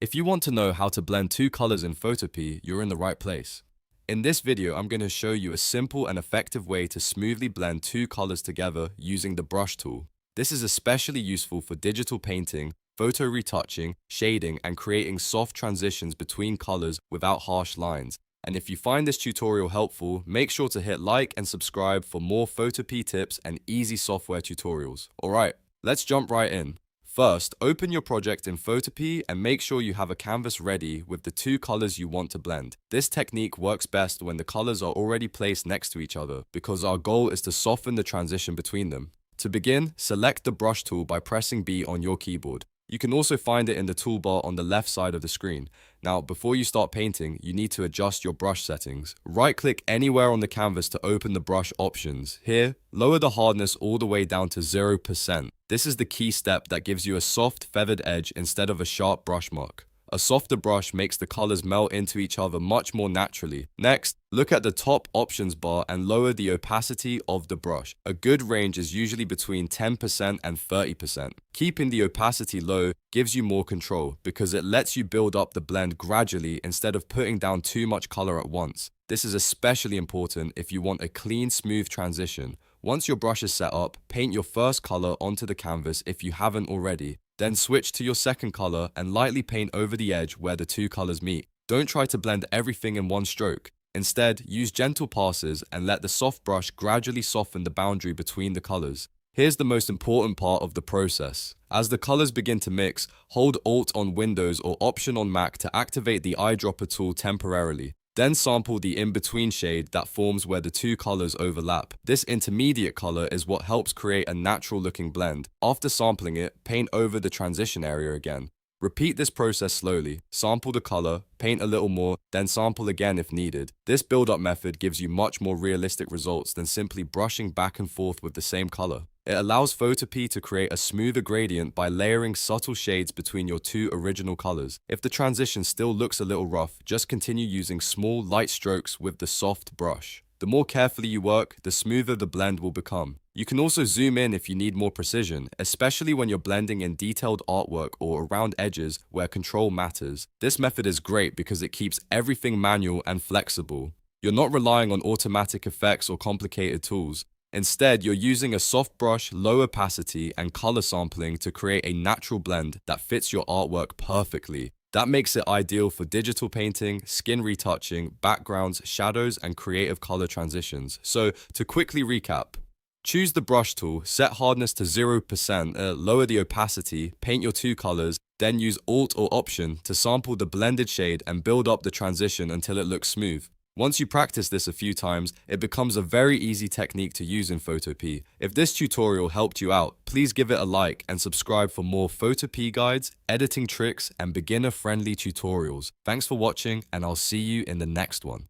If you want to know how to blend two colors in Photopea, you're in the right place. In this video, I'm going to show you a simple and effective way to smoothly blend two colors together using the brush tool. This is especially useful for digital painting, photo retouching, shading, and creating soft transitions between colors without harsh lines. And if you find this tutorial helpful, make sure to hit like and subscribe for more Photopea tips and easy software tutorials. Alright, let's jump right in. First, open your project in Photopea and make sure you have a canvas ready with the two colors you want to blend. This technique works best when the colors are already placed next to each other because our goal is to soften the transition between them. To begin, select the brush tool by pressing B on your keyboard. You can also find it in the toolbar on the left side of the screen. Now, before you start painting, you need to adjust your brush settings. Right-click anywhere on the canvas to open the brush options. Here, lower the hardness all the way down to 0%. This is the key step that gives you a soft, feathered edge instead of a sharp brush mark. A softer brush makes the colors melt into each other much more naturally. Next, look at the top options bar and lower the opacity of the brush. A good range is usually between 10% and 30%. Keeping the opacity low gives you more control because it lets you build up the blend gradually instead of putting down too much color at once. This is especially important if you want a clean, smooth transition. Once your brush is set up, paint your first color onto the canvas if you haven't already. Then switch to your second color and lightly paint over the edge where the two colors meet. Don't try to blend everything in one stroke. Instead, use gentle passes and let the soft brush gradually soften the boundary between the colors. Here's the most important part of the process. As the colors begin to mix, hold Alt on Windows or Option on Mac to activate the eyedropper tool temporarily. Then sample the in-between shade that forms where the two colors overlap. This intermediate color is what helps create a natural-looking blend. After sampling it, paint over the transition area again. Repeat this process slowly. Sample the color, paint a little more, then sample again if needed. This build-up method gives you much more realistic results than simply brushing back and forth with the same color. It allows Photopea to create a smoother gradient by layering subtle shades between your two original colors. If the transition still looks a little rough, just continue using small, light strokes with the soft brush. The more carefully you work, the smoother the blend will become. You can also zoom in if you need more precision, especially when you're blending in detailed artwork or around edges where control matters. This method is great because it keeps everything manual and flexible. You're not relying on automatic effects or complicated tools. Instead, you're using a soft brush, low opacity, and color sampling to create a natural blend that fits your artwork perfectly. That makes it ideal for digital painting, skin retouching, backgrounds, shadows, and creative color transitions. So, to quickly recap, choose the brush tool, set hardness to 0%, lower the opacity, paint your two colors, then use Alt or Option to sample the blended shade and build up the transition until it looks smooth. Once you practice this a few times, it becomes a very easy technique to use in Photopea. If this tutorial helped you out, please give it a like and subscribe for more Photopea guides, editing tricks, and beginner-friendly tutorials. Thanks for watching, and I'll see you in the next one.